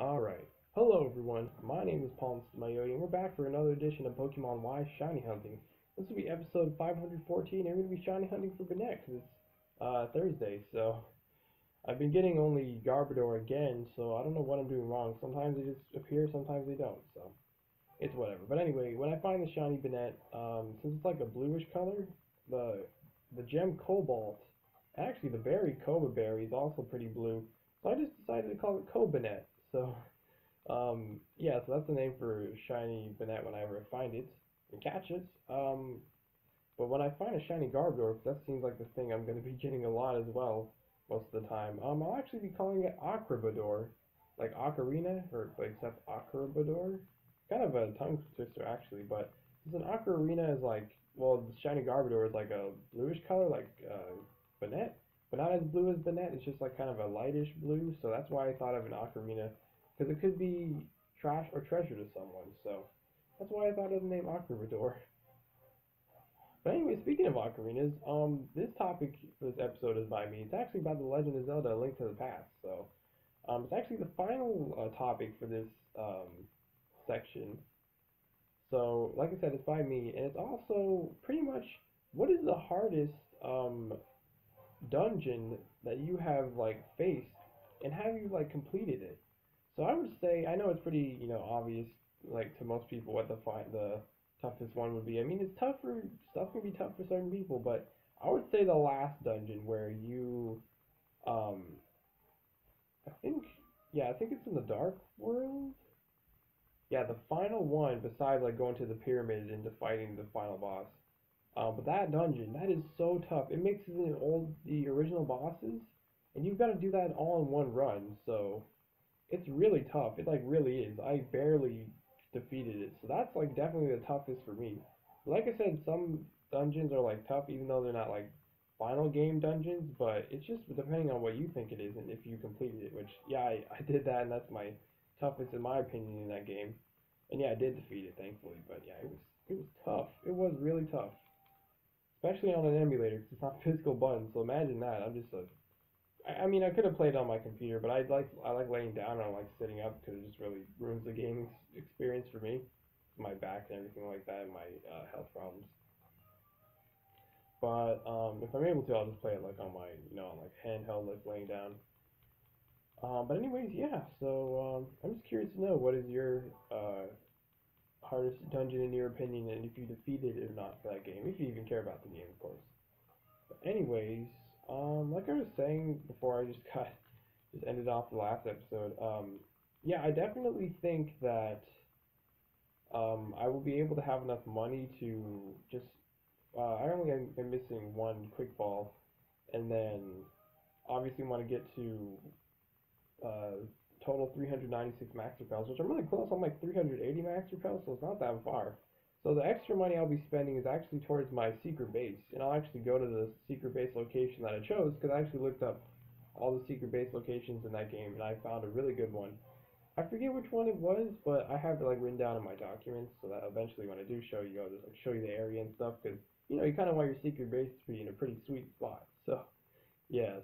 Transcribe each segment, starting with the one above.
Alright. Hello everyone, my name is PauLInstaMyooin, and we're back for another edition of Pokemon Y Shiny Hunting. This will be episode 514, and we're going to be shiny hunting for Banette, 'cause it's Thursday, so I've been getting only Garbodor again, so I don't know what I'm doing wrong. Sometimes they just appear, sometimes they don't, so it's whatever. But anyway, when I find the shiny Banette, since it's like a bluish color, the gem Cobalt, actually the berry Koba Berry is also pretty blue, so I just decided to call it Cobanette. So yeah, so that's the name for shiny Banette whenever I find it and catch it. But when I find a shiny Garbodor, 'cause that seems like the thing I'm going to be getting a lot as well most of the time, I'll actually be calling it Acrobador, like Ocarina, or but except Acrobador. Kind of a tongue twister actually, but since an Ocarina is like, well, the shiny Garbodor is like a bluish color, like Banette, but not as blue as Banette. It's just like kind of a lightish blue, so that's why I thought of an Ocarina, because it could be trash or treasure to someone. So that's why I thought of the name Acrobador. But anyway, speaking of ocarinas, this topic for this episode is by me. It's actually about The Legend of Zelda: A Link to the Past. So, it's actually the final topic for this section. So, like I said, it's by me, and it's also pretty much what is the hardest dungeon that you have like faced, and have you like completed it? So I would say I know it's pretty obvious like to most people what the toughest one would be. I mean it's tough for stuff can be tough for certain people, but I would say the last dungeon where you um I think I think it's in the Dark World. Yeah, the final one besides like going to the pyramid and fighting the final boss. But that dungeon, that is so tough. It mixes in the original bosses, and you've got to do that all in one run. So it's really tough. It like really is. I barely defeated it, so that's like definitely the toughest for me. Like I said, some dungeons are like tough, even though they're not like final game dungeons. But it's just depending on what you think it is and if you completed it. Which yeah, I did that, and that's my toughest in my opinion in that game. And yeah, I did defeat it thankfully. But yeah, it was tough. It was really tough, especially on an emulator 'cause it's not physical buttons. So imagine that. I mean, I could have played on my computer, but I like laying down and I like sitting up because it just really ruins the gaming experience for me, my back and everything like that, and my health problems. But if I'm able to, I'll just play it like on my on like handheld, like laying down. But anyways, yeah. So I'm just curious to know what is your hardest dungeon in your opinion, and if you defeated it or not for that game, if you even care about the game, of course. But anyways, like I was saying before, I just ended off the last episode. Yeah, I definitely think that I will be able to have enough money to just. I only am missing one quick ball, and then obviously want to get to uh, total 396 max repels, which I'm really close. I'm like 380 max repels, so it's not that far. So the extra money I'll be spending is actually towards my secret base, and I'll actually go to the secret base location that I chose because I actually looked up all the secret base locations in that game, and I found a really good one. I forget which one it was, but I have it like written down in my documents so that eventually when I do show you, I'll just like show you the area and stuff because you kind of want your secret base to be in a pretty sweet spot. So yeah,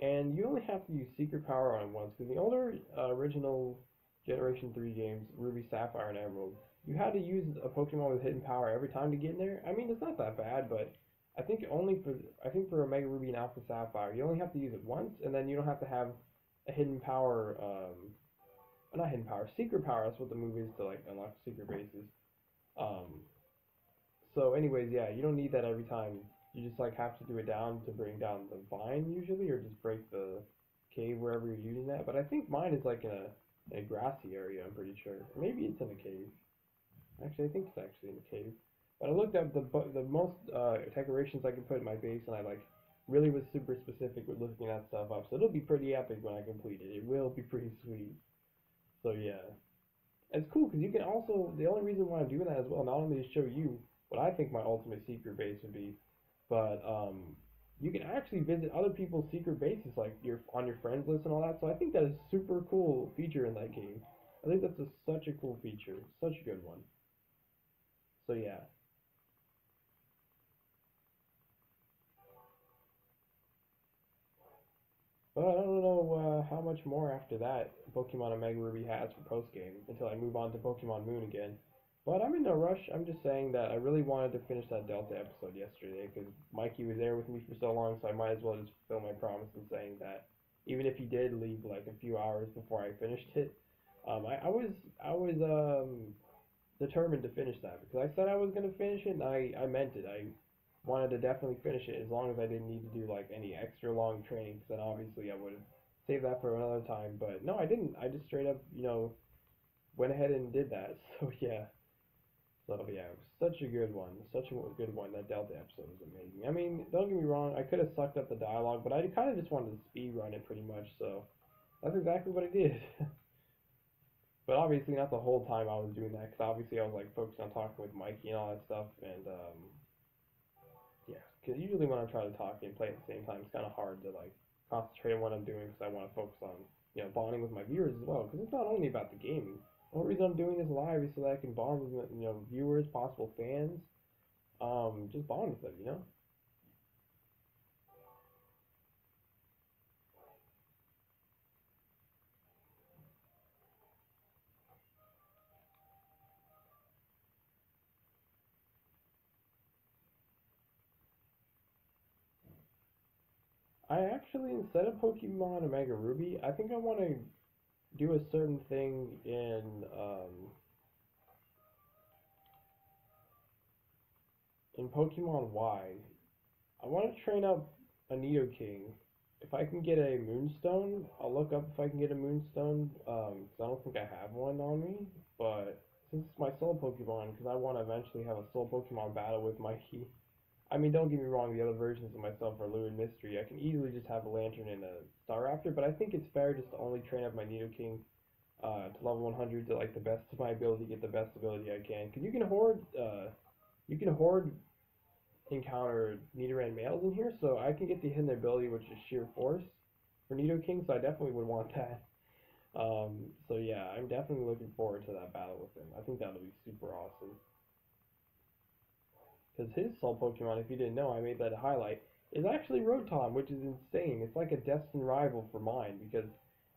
and you only have to use secret power on it once because the older original Generation 3 games, Ruby, Sapphire, and Emerald, you had to use a Pokemon with hidden power every time to get in there. I mean, it's not that bad, but I think for Omega Ruby and Alpha Sapphire, you only have to use it once, and then you don't have to have a hidden power. Not hidden power, secret power. That's what the move is to like unlock secret bases. Um, so, anyways, yeah, you don't need that every time. You just like have to do it down to bring down the vine usually, or just break the cave wherever you're using that. But I think mine is like in a grassy area. I'm pretty sure. Maybe it's in a cave. Actually, I think it's actually in a cave. But I looked up the most decorations I can put in my base, and I like really was super specific with looking that stuff up. So it'll be pretty epic when I complete it. It will be pretty sweet. So yeah, it's cool because you can also, the only reason why I'm doing that as well, not only to show you what I think my ultimate secret base would be, but you can actually visit other people's secret bases, like your on your friends list and all that. So I think that is a super cool feature in that game. I think that's such a cool feature, such a good one. So yeah, but I don't know how much more after that Pokemon Omega Ruby has for post game until I move on to Pokemon Moon again. But I'm in no rush. I'm just saying that I really wanted to finish that Delta episode yesterday because Mikey was there with me for so long, so I might as well just fulfill my promise in saying that even if he did leave like a few hours before I finished it, I was determined to finish that because I said I was gonna finish it and I meant it. I wanted to definitely finish it as long as I didn't need to do like any extra long training because then obviously I would have saved that for another time. But no, I didn't. I just straight up, went ahead and did that. So yeah. So yeah, it was such a good one. Such a good one. That Delta episode was amazing. I mean, don't get me wrong, I could have sucked up the dialogue, but I kind of just wanted to speed run it pretty much, so that's exactly what I did. But obviously not the whole time I was doing that, because obviously I was like focused on talking with Mikey and all that stuff, and yeah, because usually when I try to talk and play at the same time, it's kind of hard to like concentrate on what I'm doing, because I want to focus on bonding with my viewers as well, because it's not only about the game. The only reason I'm doing this live is so that I can bond with viewers, possible fans, just bond with them. I actually, instead of Pokemon Omega Ruby, I think I want to do a certain thing in Pokemon Y. I want to train up a Nidoking. If I can get a Moonstone, I'll look up if I can get a Moonstone. 'Cause I don't think I have one on me. But since it's my Soul Pokemon, because I want to eventually have a Soul Pokemon battle with my I mean, don't get me wrong, the other versions of myself are Lure and Mystery. I can easily just have a Lantern and a Staraptor, but I think it's fair just to only train up my Nidoking to level 100 to like the best of my ability, get the best ability I can. Because you can horde encounter Nidoran males in here, so I can get the hidden ability, which is Sheer Force for Nidoking, so I definitely would want that. So yeah, I'm definitely looking forward to that battle with him. I think that'll be super awesome. Because his Soul Pokemon, if you didn't know, I made that a highlight, is actually Rotom, which is insane. It's like a destined rival for mine, because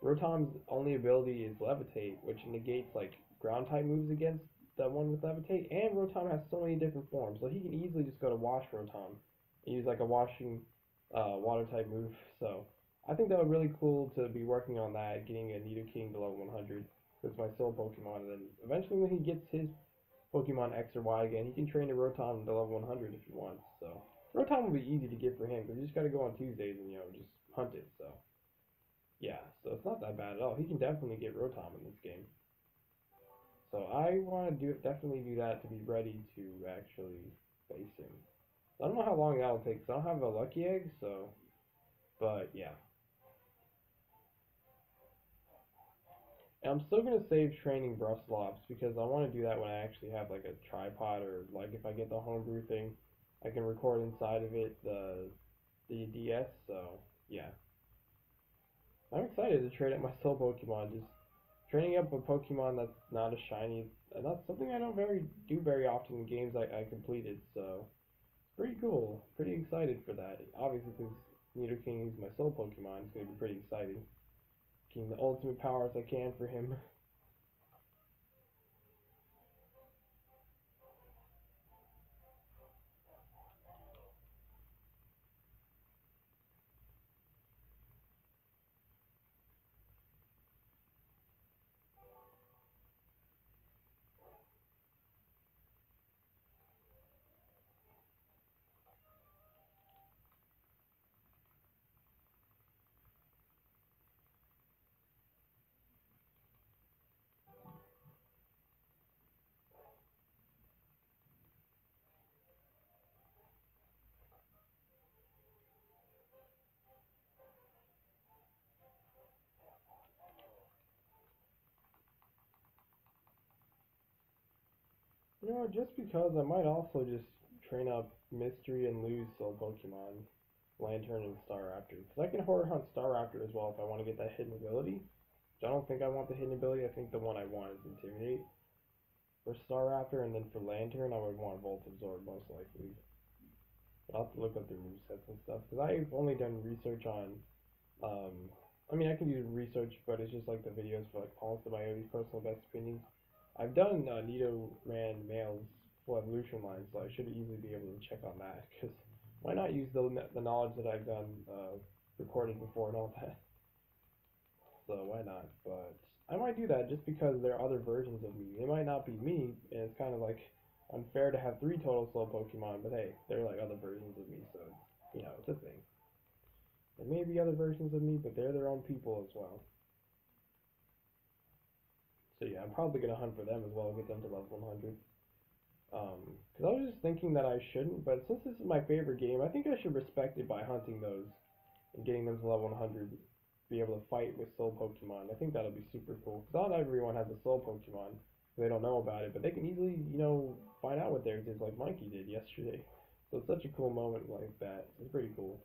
Rotom's only ability is Levitate, which negates like ground type moves against the one with Levitate, and Rotom has so many different forms, so he can easily just go to Wash Rotom and use like a washing water type move. So I think that would be really cool to be working on that, getting a Nidoking to level 100. That's my Soul Pokemon, and then eventually when he gets his Pokemon X or Y again, he can train a Rotom to level 100 if he wants. So Rotom will be easy to get for him because you just got to go on Tuesdays and just hunt it. So yeah, so it's not that bad at all. He can definitely get Rotom in this game. So I want to definitely do that to be ready to actually face him. I don't know how long that'll take because I don't have a Lucky Egg. So, but yeah. And I'm still gonna save training Bruslops because I want to do that when I actually have like a tripod or like if I get the homebrew thing, I can record inside of it the DS. So yeah, I'm excited to train up my Soul Pokemon. Just training up a Pokemon that's not a shiny, and that's something I don't do very often in games I completed. So it's pretty cool. Pretty excited for that. Obviously, because Nidoking is my Soul Pokemon, it's gonna be pretty exciting. Getting the ultimate powers I can for him. Just because I might also just train up Mystery and lose Soul Pokemon, Lantern and Staraptor. Because I can Horde Hunt Staraptor as well if I want to get that hidden ability. Which I don't think I want the hidden ability. I think the one I want is Intimidate for Staraptor, and then for Lantern I would want Volt Absorb most likely. But I'll have to look up the movesets and stuff. Because I've only done research on um, I mean, I can do research, but it's just like the videos for like PauLInstaMyooin's personal best opinions. I've done Nidoran Male's full evolution line, so I should easily be able to check on that. Because why not use the knowledge that I've done recorded before and all that? So why not? But I might do that just because there are other versions of me. They might not be me, and it's kind of like unfair to have three total slow Pokemon. But hey, they're like other versions of me, so it's a thing. There may be other versions of me, but they're their own people as well. So yeah, I'm probably gonna hunt for them as well, get them to level 100. Because I was just thinking that I shouldn't, but since this is my favorite game, I think I should respect it by hunting those and getting them to level 100, be able to fight with soul Pokemon. I think that'll be super cool. Because not everyone has a soul Pokemon. They don't know about it, but they can easily, find out what theirs is, like Monkey did yesterday. So it's such a cool moment like that. It's pretty cool.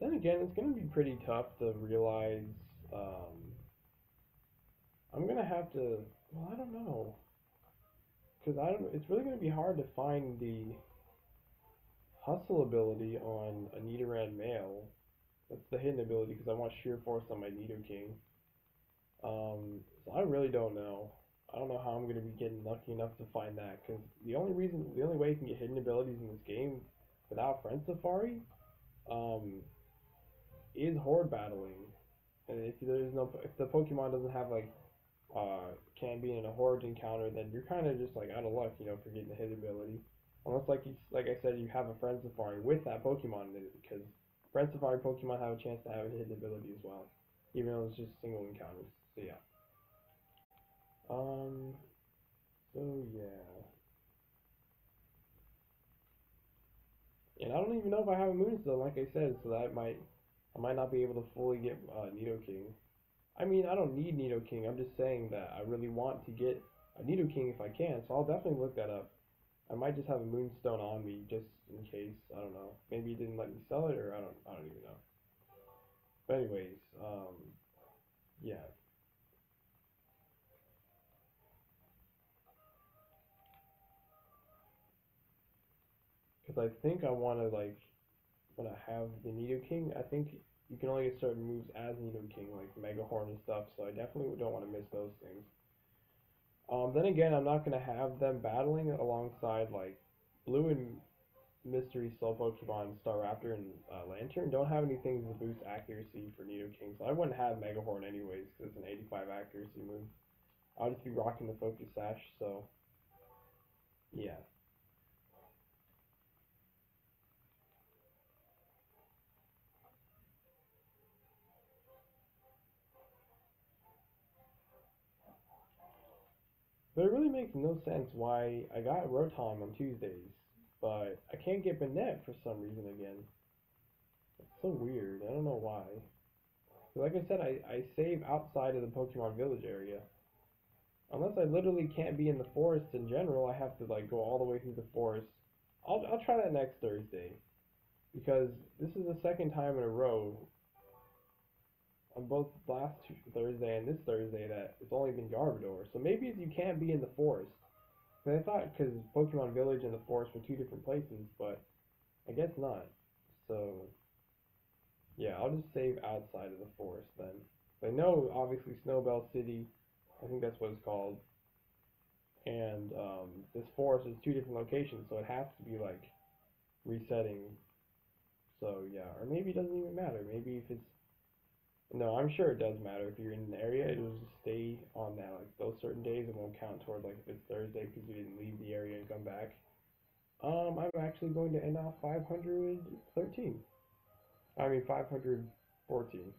Then again, it's gonna be pretty tough to realize. Um, I'm gonna have to. Well, I don't know, because I don't. It's really gonna be hard to find the hustle ability on a Nidoran male. That's the hidden ability because I want sheer force on my Nidoking. So I really don't know. I don't know how I'm gonna be getting lucky enough to find that because the only way you can get hidden abilities in this game without Friend Safari, um, is horde battling. And if the Pokemon doesn't have like can be in a horde encounter, then you're kind of just like out of luck, for getting the hit ability. Unless like I said, you have a Friend Safari with that Pokemon in it, because Friend Safari Pokemon have a chance to have a hidden ability as well, even though it's just single encounters. So yeah. Um. So yeah. And I don't even know if I have a Moonstone, like I said, so that I might not be able to fully get Nidoking. I mean, I don't need Nidoking. I'm just saying that I really want to get a Nidoking if I can, so I'll definitely look that up. I might just have a Moonstone on me just in case. I don't know. Maybe he didn't let me sell it, or I don't even know. But anyways, yeah. Because I think I want to like when I have the Nidoking, I think you can only get certain moves as Nidoking, like Mega Horn and stuff. So I definitely don't want to miss those things. Then again, I'm not gonna have them battling alongside like Blue and Mystery Soul Pokemon Staraptor and Lantern don't have anything to boost accuracy for Nidoking, so I wouldn't have Mega Horn anyways because it's an 85 accuracy move. I'll just be rocking the Focus Sash, so yeah. But it really makes no sense why I got Rotom on Tuesdays, but I can't get Banette for some reason again. It's so weird. I don't know why. Like I said, I save outside of the Pokemon Village area. Unless I literally can't be in the forest in general, I have to like go all the way through the forest. I'll try that next Thursday because this is the second time in a row on both Thursday and this Thursday that it's only been Garbodor. So maybe you can't be in the forest. And I thought because Pokemon Village and the forest were two different places, but I guess not. So yeah, I'll just save outside of the forest then. I know obviously Snowbell City, I think that's what it's called, and this forest is two different locations, so it has to be like resetting. So yeah, or maybe it doesn't even matter. Maybe if it's no, I'm sure it does matter. If you're in an area, it'll just stay on that. Like those certain days, it won't count toward like if it's Thursday because you didn't leave the area and come back. I'm actually going to end off 513. I mean 514.